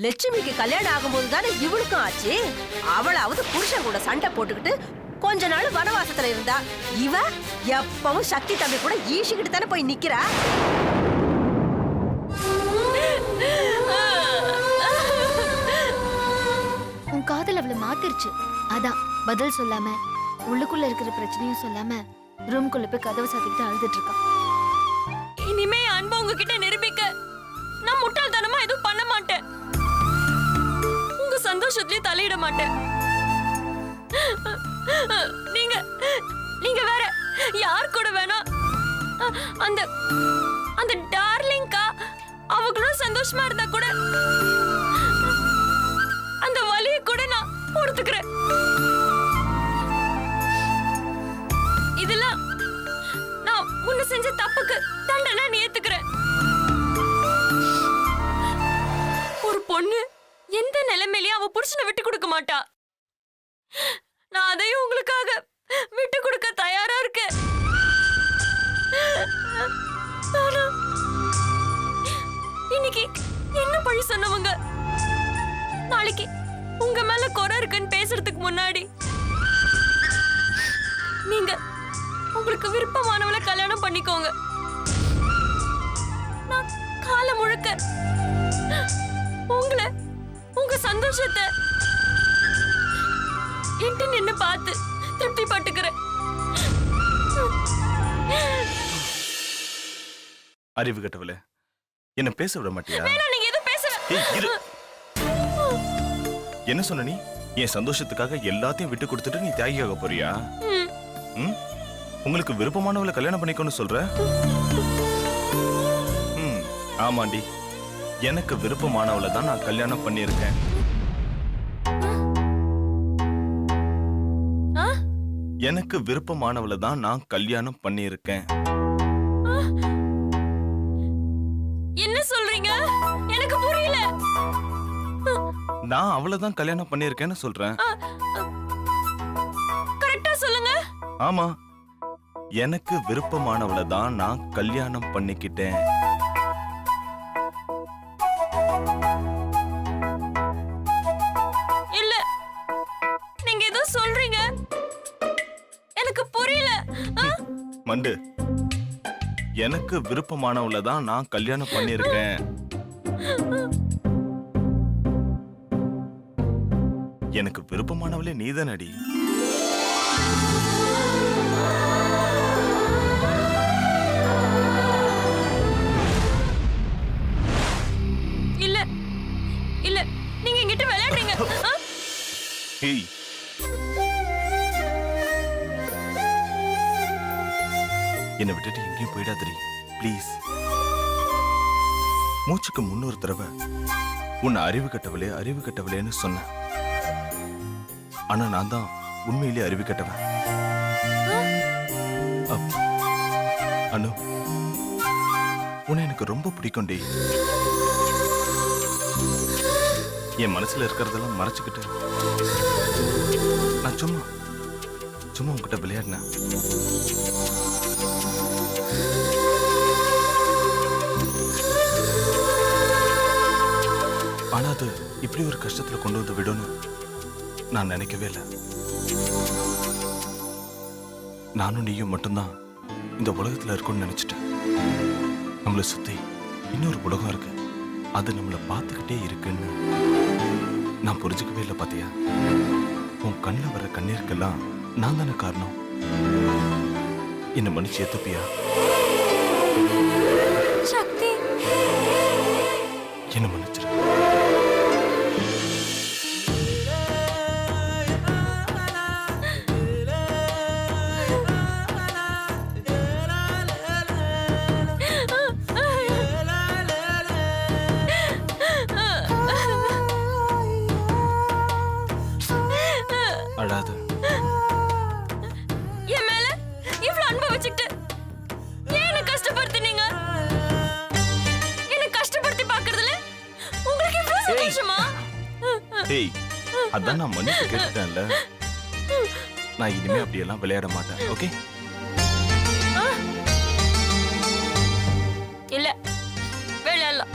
லட்சுமிக்கு கல்யாணம் ஆகும்போது தானே இவளுக்கும் ஆச்சு. அவளாவது புருஷன் கூட சண்டை போட்டுக்கிட்டு கொஞ்ச நாள் வனவாசத்துல இருந்தா. இவ எப்பவும் சக்தி தம்பி கூட ஈசிக்கிட்டு தானே போய் நிக்கிறா. உன் காதல் அவளை மாத்திருச்சு. அதான் பதில் சொல்லாம உள்ளுக்குள்ள இருக்கிற பிரச்சனையும் சொல்லாம ரூம்குள்ள போய் கதவை சாத்திக்கிட்டு அழுதுட்டு இருக்கான். இனிமே அன்பு உங்ககிட்ட நிரூபிக்க நான் முட்டாள்தனமா எதுவும் பண்ண மாட்டேன். உங்க சந்தோஷத்திலே தலையிட மாட்டேன். நீங்க நீங்க வேற யார் கூட வேணா அந்த அந்த டார்லிங்கா அவங்களும் சந்தோஷமா இருந்தா கூட அந்த வலியை கூட நான் பொறுத்துக்கிறேன். இதெல்லாம் நான் முன்ன செஞ்ச தப்புக்கு தண்டனை ஏத்துக்கிறேன். ஒரு பொண்ணு எந்த நிலைமையிலயும் அவ புருஷனை விட்டு கொடுக்க மாட்டா. நான் அதையும் உங்களுக்காக விட்டு கொடுக்க தயாரா இருக்கேன். இன்னைக்கு என்ன பழி சொன்னவங்க நாளைக்கு உங்க மேல குறை இருக்குன்னு பேசுறதுக்கு முன்னாடி நீங்க உங்களுக்கு விருப்பமானவளை கல்யாணம் பண்ணிக்கோங்க. நான் காலம் முழுக்க உங்களை உங்க சந்தோஷத்தை எட்டு நின்னு பார்த்து திருப்தி பட்டுக்கிறேன். அறிவு கட்டவளே, என்ன பேச விட மாட்டியா? நீங்க எதுவும் பேசல. என்ன சொன்ன நீ? என் சந்தோஷத்துக்காக எல்லாத்தையும் விட்டு கொடுத்துட்டு நீ தியாகியாக போறியா? உங்களுக்கு விருப்பமானவளை கல்யாணம் பண்ணிக்கோன்னு சொல்ற? ஆமாண்டி, எனக்கு விருப்பமானவளை தான் நான் கல்யாணம் பண்ணியிருக்கேன். எனக்கு விருப்பமானவளை தான் நான் கல்யாணம் பண்ணியிருக்கேன். என்ன சொல்றீங்க? எனக்கு புரியல. நான் அவளை தான் கல்யாணம் பண்ணியிருக்கேன்னு சொல்றேன். கரெக்டா சொல்லுங்க. ஆமா, எனக்கு விருப்பமானவளை தான் நான் கல்யாணம் பண்ணிக்கிட்டேன். இல்ல, நீங்க ஏதோ சொல்றீங்க, எனக்கு புரியல. மண்டு, எனக்கு விருப்பமானவளை தான் நான் கல்யாணம் பண்ணியிருக்கேன். எனக்கு விருப்பமானவளே நீதானடி. இல்ல இல்ல, நீங்க என்கிட்ட விளையாடுறீங்க. ஏய், என்னை விட்டுட்டு எங்கேயும் போயிடாதடி ப்ளீஸ். மூச்சுக்கு முன்னொரு தடவை உன்னை அறிவு கட்டவளேன்னு சொன்னேன். ஆனா நான் தான் உண்மையிலே அறிவு கட்டவன். அனு, உன்னை எனக்கு ரொம்ப பிடிக்கும் டி. என் மனசுல இருக்கிறதெல்லாம் மறைச்சுக்கிட்டு நான் சும்மா உன்கிட்ட விளையாடினேன். ஆனா அது இப்படி ஒரு கஷ்டத்துல கொண்டு வந்து விடும்னு நான் நினைக்கவே இல்லை. நானும் நீயும் மட்டும்தான் இந்த உலகத்துல இருக்கும்னு நினைச்சிட்டேன். நம்மளை சுத்தி இன்னொரு உலகம் இருக்கு, அது நம்மளை பார்த்துக்கிட்டே இருக்குன்னு நான் புரிஞ்சுக்கவே இல்லை. பாத்தியா, உன் கண்ணில் வர கண்ணீருக்கெல்லாம் நான் தானே காரணம். என்ன மன்னிச்சு ஏத்துப்பியா? சக்தி, என்ன மன்னிச்சிரு. அழாத. என் மேல இவ்வளவு அன்பு வச்சுக்கிட்டு ஏன் என்ன கஷ்டப்படுத்துனீங்க? என்ன கஷ்டப்படுத்தி பாக்குறதுல உங்களுக்கு இவ்வளவு சந்தோஷமா? ஏய், அதான் நான் மன்னிப்பு கேட்டுட்டேன்ல. நான் இனிமே அப்படியெல்லாம் விளையாட மாட்டேன். ஓகே? இல்ல விளையாடலாம்.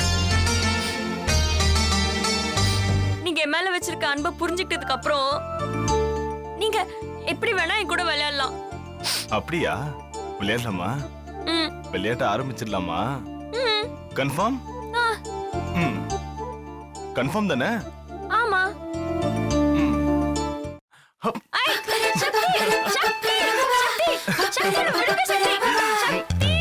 நீங்க என் மேல வச்சிருக்க அன்பை புரிஞ்சுக்கிட்டதுக்கு அப்புறம் நீங்க எப்படி வேணா என் கூட விளையாடலாம். அப்படியா? விளையாடலாமா? விளையாட்ட ஆரம்பிச்சிடலாமா? கன்ஃபார்ம்? கன்ஃபார்ம் தானே? ஆமா. ஐ, சக்தி, சக்தி, சக்தி, சக்தி, விடுங்க சக்தி, சக்தி.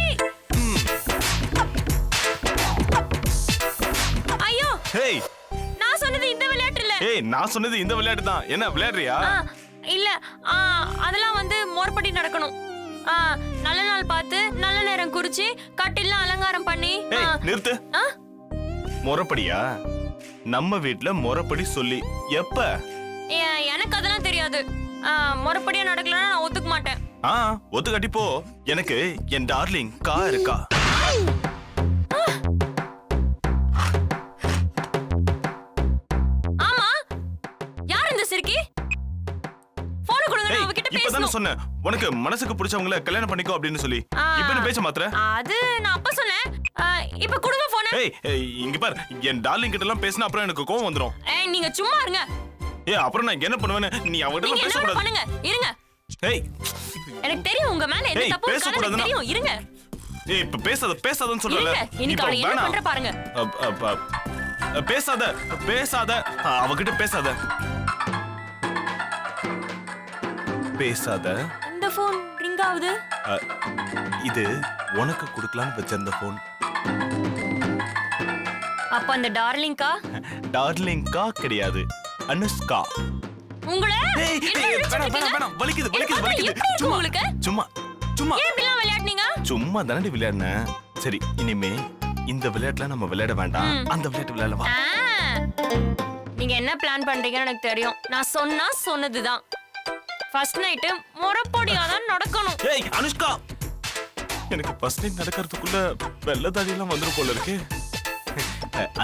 ஐயோ, ஹேய், நான் சொன்னது இந்த விளையாட்டு இல்ல. ஏய், நான் சொன்னது இந்த விளையாட்டு தான். என்ன விளையாடுறியா? இல்ல, அதெல்லாம் வந்து மோர்படி நடக்கணும். நல்ல நாள் பார்த்து நல்ல நேரம் குறிச்சு கட்டில அலங்காரம் பண்ணி. ஏய், நிறுத்து. முறப்படியா? நம்ம வீட்ல முறப்படி சொல்லி எப்ப? எனக்கு அதெல்லாம் தெரியாது. முறப்படியா நடக்கலன்னா நான் ஒத்துக்க மாட்டேன். ஒத்துக்காட்டி போ. எனக்கு என் டார்லிங் கா இருக்கா. ஆமா, யார் இந்த சிறுக்கி? போன் கொடுங்க, நான் அவகிட்ட பேசணும். இப்பதான் சொன்னேன் உனக்கு மனசுக்கு பிடிச்சவங்கள கல்யாணம் பண்ணிக்கோ அப்படின்னு சொல்லி. இப்போ நீ பேச மாத்ற? அது நான் அப்ப சொன்னேன். இப்ப கொடுங்க போன். ஏய், இங்க பார், என் டார்லிங் கிட்ட எல்லாம் பேசினா அப்புறம் எனக்கு கோவம் வந்துரும். நீங்க சும்மா இருங்க. அப்புறம் நான் என்ன பண்ணுவேன்னு நீ அவகிட்ட பேச கூடாது. பண்ணுங்க, இருங்க. ஏய், எனக்கு தெரியும் உங்க மேல என்ன தப்பு இருக்குன்னு தெரியும். இருங்க. ஏய், இப்ப பேசாதன்னு சொல்றல. இன்னைக்கு அவளை என்ன பண்ற பாருங்க. பேசாத அவகிட்ட பேசாத. இந்த போன் ரிங் ஆகுது. இது உனக்கு கொடுக்கலாம்னு வச்சிருந்த போன். அப்ப அந்த டார்லிங்கா கிடையாது, அனுஷ்கா. உங்களே வேணாம், வலிக்குது. சும்மா ஏன் இப்படிலாம் விளையாடுனீங்க? சும்மா தானடி விளையாடுனேன். சரி, இனிமே இந்த விளையாட்டுல நம்ம விளையாட வேண்டாம். அந்த விளையாட்டு விளையாடவா? நீங்க என்ன பிளான் பண்றீங்கன்னு எனக்கு தெரியும். நான் சொன்னதுதான். ஃபர்ஸ்ட் நைட் முறப்படியா தான் நடக்கணும். ஏய் அனுஷ்கா, எனக்கு ஃபர்ஸ்ட் நைட் நடக்கிறதுக்குள்ள வெள்ளதாடி எல்லாம் வந்துரும் போல இருக்கு.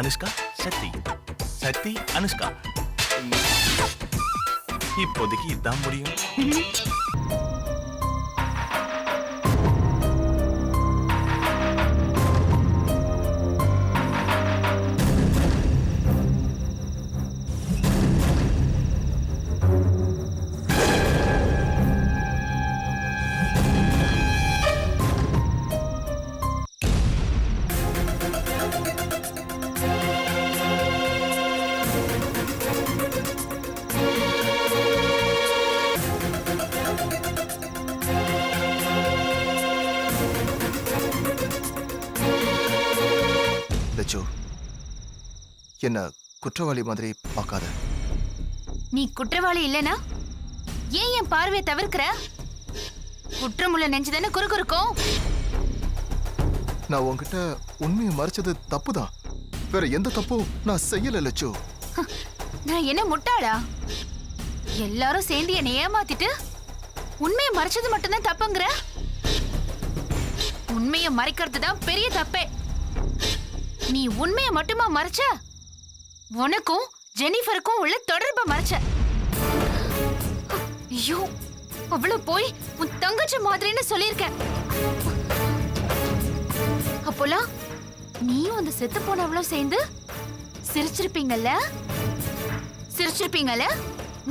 அனுஷ்கா, சக்தி, அனுஷ்கா. இப்போதைக்கு இதான் முடியும். என்ன குற்றவாளி மாதிரி பார்க்காத. நீ குற்றவாளி இல்லனா ஏன் என் பார்வையை தவிர்க்கிற? குற்றமுள்ள நெஞ்சுதானே குறுக்குறுக்கும். நான் உன்கிட்ட உண்மையை மறைச்சது தப்புதான். வேற எந்த தப்பும் நான் செய்யல லட்சு. நான் என்ன முட்டாளா? எல்லாரும் சேர்ந்து என்னை ஏமாத்திட்டு உண்மையை மறைச்சது மட்டும்தான் தப்புங்கிற? உண்மையை மறைக்கிறது தான் பெரிய தப்பே. நீ உண்மையை மட்டுமா மறைச்ச? உனக்கும் ஜெனிஃபருக்கும் உள்ள தொடர்பை மறைச்ச. ஐயோ, அவ்வளவு போய் உன் தங்கச்சி மாதிரின்னு சொல்லியிருக்க. அப்போலாம் நீயும் அந்த செத்து போனவளும் சேர்ந்து சிரிச்சிருப்பீங்கல்ல?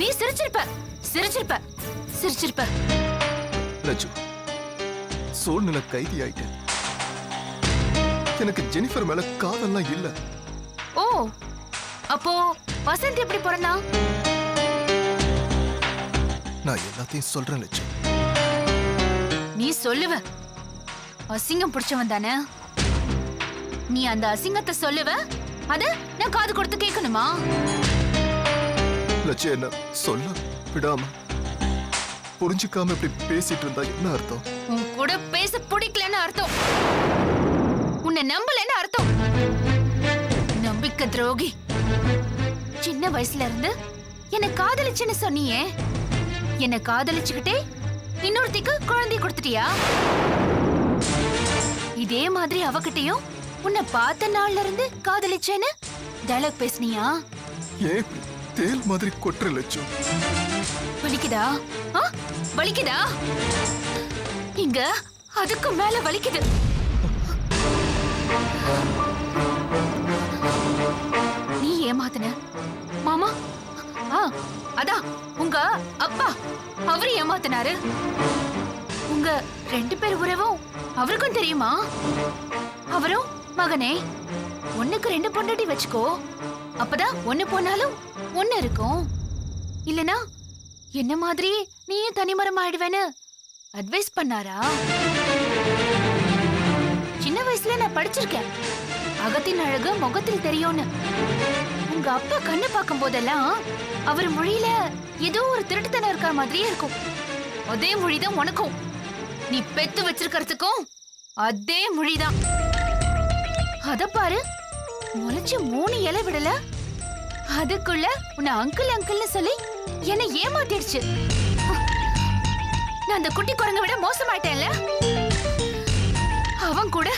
நீ சிரிச்சிருப்ப. லட்சு, சூழ்நிலை கைதி ஆயிட்டேன். எனக்கு ஜெனிஃபர் மேல காதல்லாம் இல்ல. ஓ, அப்போ வசந்த் எப்படி பிறந்தா? நான் எல்லாத்தையும் சொல்றேன் லட்சு. நீ சொல்லுவ. அசிங்கம் பிடிச்சவன் தானே நீ. அந்த அசிங்கத்தை சொல்லுவ, அத நான் காது கொடுத்து கேட்கணுமா? லட்சு, என்ன சொல்ல விடாம புரிஞ்சுக்காம இப்படி பேசிட்டு இருந்தா என்ன அர்த்தம்? உன் கூட பேச பிடிக்கலன்னு அர்த்தம். உன்னை நம்பலன்னு அர்த்தம். நம்பிக்கை துரோகி. சின்ன வயசுல இருந்து என்ன காதலிச்சுன்னு சொன்னியே, என்ன காதலிச்சுக்கிட்டே இன்னொருத்திக்கு குழந்தை கொடுத்துட்டியா? இதே மாதிரி அவகிட்டையும் உன்னை பார்த்த நாள்ல இருந்து காதலிச்சேன்னு டயலாக் பேசுனியா? ஏன் தேல் மாதிரி கொட்டுற லட்சு? வலிக்குதா? வலிக்குதா? இங்க அதுக்கு மேல வலிக்குது. நீ ஏமாத்துன மாமா. அதான் உங்க அப்பா அவரு ஏமாத்தினாரு. உங்க 2 பேர் உறவும் அவருக்கும் தெரியுமா? அவரும் மகனே ஒண்ணுக்கு 2 பொண்டாட்டி வச்சுக்கோ, அப்பதான் ஒண்ணு போனாலும் ஒண்ணு இருக்கும். இல்லனா என்ன மாதிரி நீயும் தனிமரம் ஆயிடுவேன்னு அட்வைஸ் பண்ணாரா? சின்ன வயசுல நான் படிச்சிருக்கேன், அகத்தின் அழகு முகத்தில் தெரியும்னு. உங்க அப்பா கண்ணு பார்க்கும் போதெல்லாம் அவர் மொழியில ஏதோ ஒரு திருட்டுத்தனம் இருக்கிற மாதிரியே இருக்கும். அதே மொழிதான் உனக்கும். நீ பெத்து வச்சிருக்கிறதுக்கும் அதே மொழிதான். அத பாரு, முளைச்சு 3 இலை விடல, அதுக்குள்ள உன்னை அங்கிள் அங்கிள்னு சொல்லி என்ன ஏமாத்திடுச்சு. நான் அந்த குட்டி குரங்க விட மோசமாயிட்டேன்ல. அவன் கூட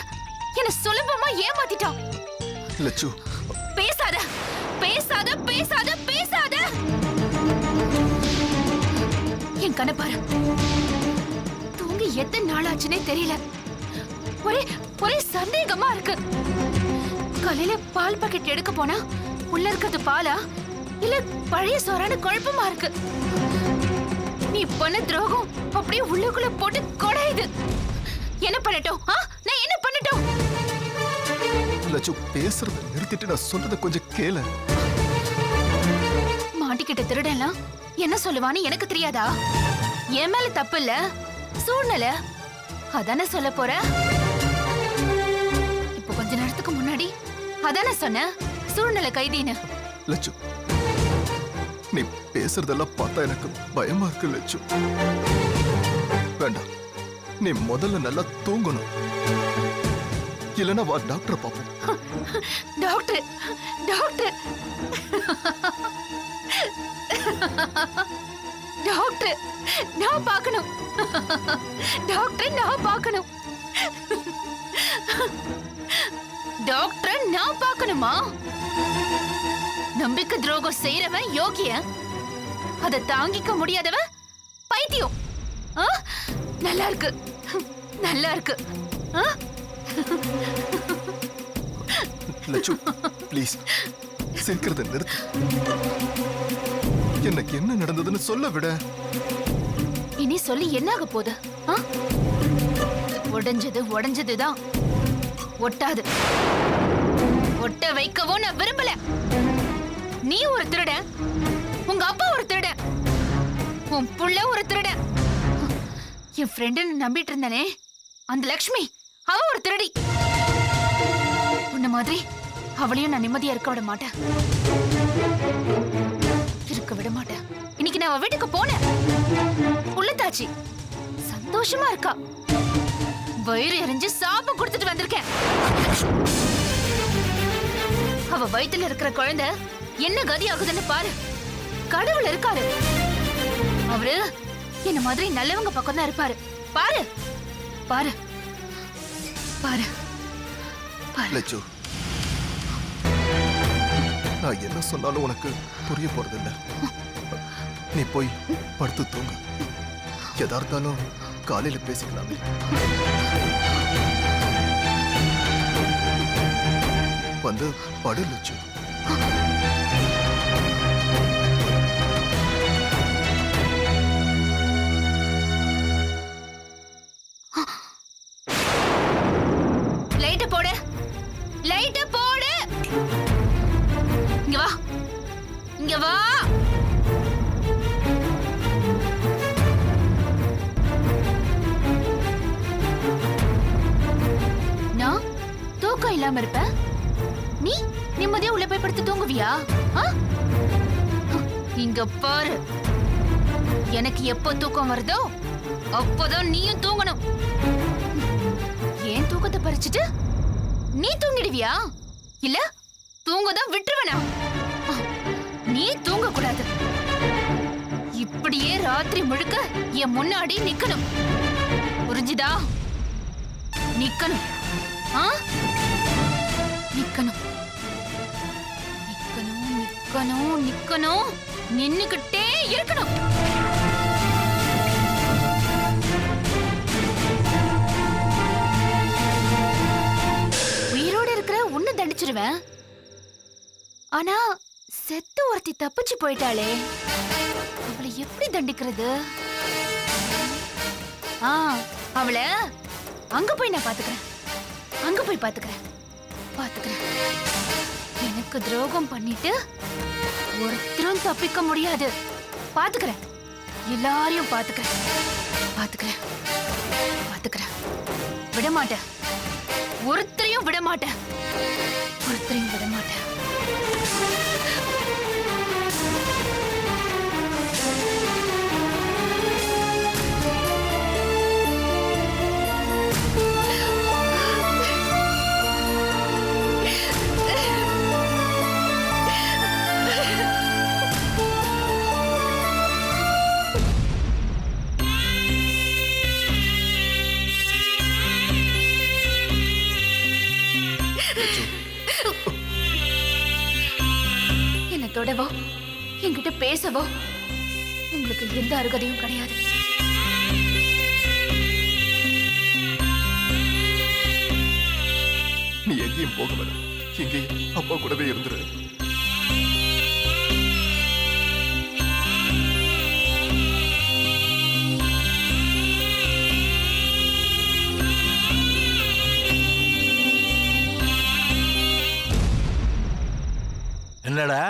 என்ன சுலபமா ஏமாத்திட்டான். லட்சு, பேசாத பேசாத பேசாத பேசாத. என் கண்ண பாரு, தூங்கி எத்தனை நாள் ஆச்சுன்னே தெரியல. ஒரே ஒரே சந்தேகமா இருக்கு. காலையில பால் பாக்கெட் எடுக்க போனா உள்ள இருக்கிறது பாலா இல்ல பழைய சோறான குழப்பமா இருக்கு. நீ பண்ண துரோகம் அப்படியே உள்ளுக்குள்ள போட்டு கொடையுது. என்ன பண்ணட்டும்? நான் என்ன பண்ணட்டும்? லட்சு, பேசுறத நிறுத்திட்டு நான் சொல்றத கொஞ்சம் கேளு. மாட்டிக்கிட்ட திருடலாம் என்ன சொல்லுவான்னு எனக்கு தெரியாதா? என் மேல தப்பு இல்ல, சூழ்நிலை. அதானே சொல்ல போற? இப்ப கொஞ்ச நேரத்துக்கு முன்னாடி அதானே சொன்ன சூழ்நிலை கைதின்னு. லட்சு, நீ பேசுறதெல்லாம் பார்த்தா எனக்கு பயமா இருக்கு லட்சு. வேண்டாம், நீ முதல்ல நல்லா தூங்கணும். இல்லனா வா டாக்டர் பாப்போம். டாக்டர் டாக்டர் டாக்டர் நான் பார்க்கணும். டாக்டர் நான் பார்க்கணும். டாக்டர் நான் பார்க்கணுமா? நம்பிக்கை துரோகம் செய்யறவன் யோகிய, அதை தாங்கிக்க முடியாதவன் பைத்தியம். நல்லா இருக்கு, நல்லா இருக்கு. லட்சு, ப்ளீஸ் சிரிக்கிறத நிறுத்து. எனக்கு என்ன நடந்ததுன்னு சொல்ல விட. இனி சொல்லி என்ன ஆக போகுது? உடைஞ்சது உடைஞ்சதுதான், ஒட்டாது. ஒட்ட வைக்கவும் நான் விரும்பல. நீ ஒரு திருடன், உங்க அப்பா ஒரு திருடன், உன் புள்ள ஒரு திருடன். என் ஃப்ரெண்டுன்னு நம்பிட்டு இருந்தானே அந்த லக்ஷ்மி, அவ ஒரு திருடி. உன்ன மாதிரி அவளையும் நான் நிம்மதியா இருக்க விட மாட்டேன். இருக்க விட மாட்டேன். இன்னைக்கு நான் அவ வீட்டுக்கு போனேன். உள்ளத்தாச்சி சந்தோஷமா இருக்கா. வயிறு எரிஞ்சு சாப்ப கொடுத்துட்டு வந்திருக்கேன். அவ வயித்துல இருக்கிற குழந்தை என்ன கதி ஆகுதுன்னு பாரு. கடவுள் இருக்காரு, அவரு என்ன மாதிரி நல்லவங்க பக்கம் தான் இருப்பாரு. பாரு பாரு பாரு பாரு. லட்சு, நான் என்ன சொன்னாலும் உனக்கு புரிய போறதில்ல. நீ போய் படுத்து தூங்க. எதா இருந்தாலும் காலையில பேசிக்கலாமே. வந்து படு லட்சு. லைட்ட போடு, லைட்ட போடு. இங்க வா, இங்க வா. நான் தூக்கம் இல்லாம இருப்ப, நீ நிம்மதியா உள்ள போய் படுத்து தூங்குவியா? இங்க பாரு, எனக்கு எப்போ தூக்கம் வருதோ அப்போதான் நீயும் தூங்கணும். ஏன் தூக்கத்தை பறிச்சுட்டு நீ தூங்கிடுவியா? இல்ல தூங்கதான் விட்டுருவனா? நீ தூங்க கூடாது. இப்படியே ராத்திரி முழுக்க என் முன்னாடி நிக்கணும். புரிஞ்சுதா? நிக்கணும். நிக்கணும் நிக்கணும் நிக்கணும் நிக்கணும். நின்னுகிட்டே இருக்கணும். தண்டிச்சிருவேன். ஆனா செத்து ஒருத்தி தப்பிச்சு போயிட்டாளே, அவளை எப்படி தண்டிக்கிறது? அவளை அங்க போய் நான் பாத்துக்கிறேன். அங்க போய் பாத்துக்கிறேன். எனக்கு துரோகம் பண்ணிட்டு ஒருத்தரும் தப்பிக்க முடியாது. பாத்துக்கிறேன், எல்லாரையும் பாத்துக்கிறேன். விட மாட்டேன். ஒருத்தரையும் விட மாட்டேன். என்ன தொடவோ, என்கிட்ட பேசவோ உங்களுக்கு எந்த அருகதையும் கிடையாது. நீ எங்கேயும் போக வேணாம். இங்கேயும் அப்பா கூடவே இருந்துரு. என்னடா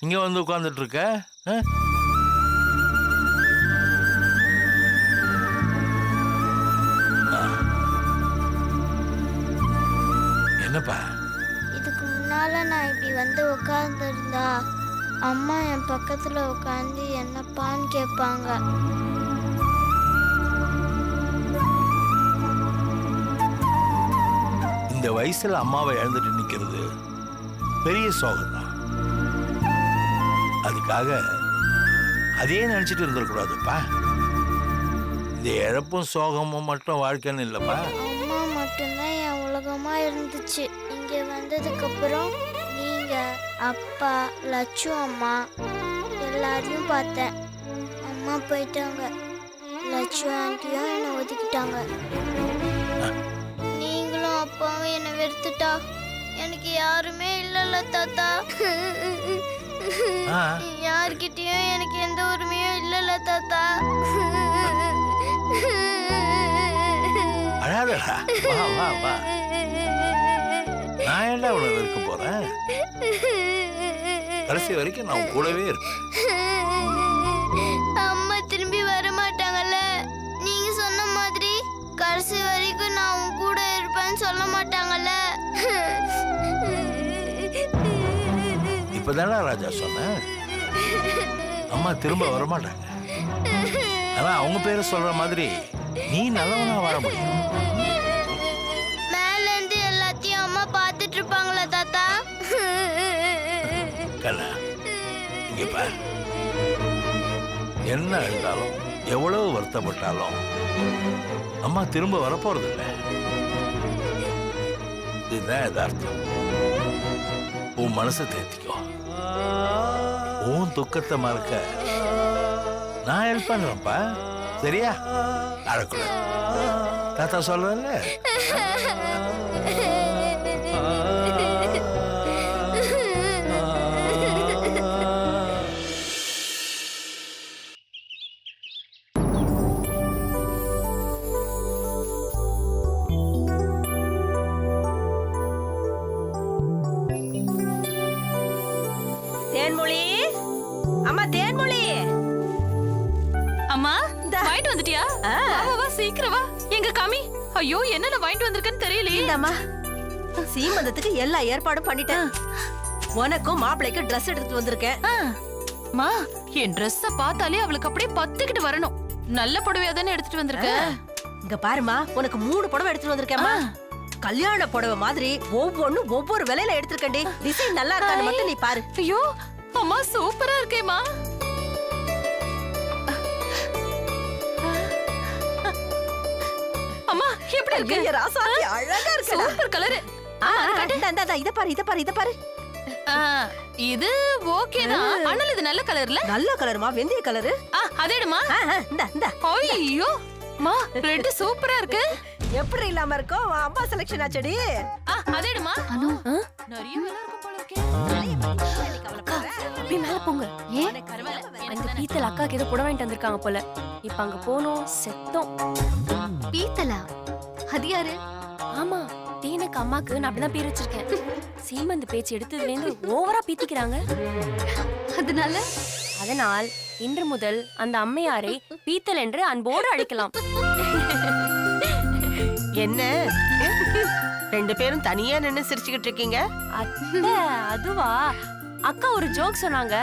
இங்க வந்து உட்கார்ந்துட்டு இருக்க? என்னப்பா? இதுக்கு முன்னால நான் இப்படி வந்து உட்கார்ந்துருந்தா அம்மா என் பக்கத்துல உட்காந்து என்னப்பான்னு கேட்பாங்க. இந்த வயசுல அம்மாவை இழந்துட்டு நிக்கிறது பெரிய சோகம் தான். அதுக்காக அதே நினைச்சிட்டு இருந்துடக்கூடாதுப்பா. இந்த இழப்பும் சோகமும் மட்டும் வாழ்க்கைன்னு இல்லப்பா. அம்மா மட்டும்தான் என் உலகமா இருந்துச்சு. இங்க வந்ததுக்கு அப்புறம் நீங்க, அப்பா, லட்சு அம்மா எல்லாரையும் பார்த்தேன். அம்மா போயிட்டாங்க. லட்சு ஆண்டியும் என்னை ஒதுக்கிட்டாங்க. நீங்களும் அப்பாவும் என்னை வெறுத்துட்டா எனக்கு யாருமே இல்லைல்ல தாத்தா. யார்கிட்டயும் எனக்கு எந்த உரிமையும் இல்லைல்ல தாத்தா. அழாதடா, வா வா வா. நான் ஏன்டா உன்னை வெறுக்க போறேன்? கடைசி வரைக்கும் நான் கூடவே இருப்பேன். அம்மா திரும்பி வர மாட்டாங்கல்ல? நீங்க சொன்ன மாதிரி கடைசி வரைக்கும் நான் உன் கூட இருப்பேன்னு சொல்ல மாட்டாங்கல்ல? இப்பதானே ராஜா சொன்ன அம்மா திரும்ப வரமாட்டாங்க. ஆனா அவங்க பேரை சொல்ற மாதிரி நீ நல்லவனா வாழ முடியும். மேல இருந்து எல்லாத்தையும் அம்மா பார்த்துட்டு இருப்பாங்களா தாத்தா? கண்ணா, இங்க பாரு. என்ன இருந்தாலும் எவ்வளவு வருத்தப்பட்டாலும் அம்மா திரும்ப வரப்போறது இல்லை. இதுதான் யதார்த்தம். உன் மனசை தேர்த்திக்கோ. உன் துக்கத்தை மறக்க நான் ஹெல்ப் பண்றேன்ப்பா. சரியா? அழக்கூடாது. தாத்தா சொல்றேன்ல. தேன்மொழி, அம்மா தேன்மொழி. அம்மா இந்தா. வாங்கிட்டு வந்துட்டியா? ஆ. வா வா சீக்கிரம் வா. எங்க காமி. ஐயோ என்னென்ன வாங்கிட்டு வந்திருக்கேன்னு தெரியலையே. இந்தாம்மா, சீமந்தத்துக்கு எல்லா ஏற்பாடும் பண்ணிட்டேன். உனக்கும் மாப்பிள்ளைக்கும் ட்ரெஸ் எடுத்துட்டு வந்திருக்கேன். அம்மா என் ட்ரெஸ்ஸ பார்த்தாலே அவளுக்கு அப்படியே பத்துக்கிட்டு வரணும். நல்ல புடவையா தானே எடுத்துட்டு வந்திருக்க. இங்க பாருமா, உனக்கு 3 புடவை எடுத்துட்டு வந்திருக்கேம்மா. கல்யாண புடவை மாதிரி ஒவ்வொன்னும் ஒவ்வொரு விலையில எடுத்திருக்கேன்டி. டிசைன் நல்லா இருக்கான்னு மட்டும் நீ பாரு. ஐயோ அம்மா சூப்பரா இருக்கேம்மா. அம்மா எப்படி இருக்கு? ஐயா, ராசாத்தி அழகா இருக்குடா. Super colour. இத பாரு, இத பாரு, இத பாரு. இது ஓகே தான். ஆனால் இது நல்ல கலர்ல. நல்ல கலருமா, வெந்தய கலரு. அதேடுமா. இந்த இந்த ஐயோ மா ரெட் சூப்பரா இருக்கு. எப்படி இல்லாம இருக்கோ உன் அம்மா செலக்ஷன் ஆச்சடி. அதேடுமா அனு நிறைய வேலை இருக்கும் போல இருக்கே. அப்படியே மேல போங்க. ஏன் அந்த பீத்தல் அக்காக்கு ஏதோ புடவை வாங்கிட்டு வந்திருக்காங்க போல. இப்ப அங்க போனோம் செத்தோம். பீத்தலா? அது யாரு? ஆமா, தேனுக்கு அம்மாக்கு நான் அப்படிதான் பேர் வச்சிருக்கேன். சீமந்த பேச்சு எடுத்ததுல இருந்து ஓவரா பீத்திக்கிறாங்க. அதனால் இன்று முதல் அந்த அம்மையாரை பீத்தல் என்று அன்போடு அழைக்கலாம். என்ன ரெண்டு பேரும் தனியா நின்னு சிரிச்சுக்கிட்டு இருக்கீங்க? அத்தை, அதுவா? அக்கா ஒரு ஜோக் சொன்னாங்க.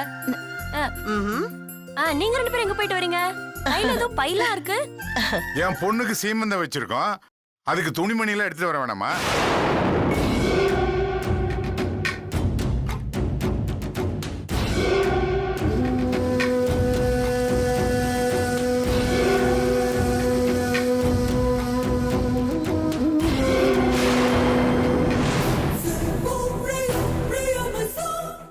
ம்ஹும். நீங்க ரெண்டு பேரும் எங்க போயிட்டு வரீங்க? கையில ஏதோ பைலா இருக்கு. என் பொண்ணுக்கு சீமந்தம் வச்சிருக்கோம், அதுக்கு துணிமணி எல்லாம் எடுத்துட்டு வர வேணாமா?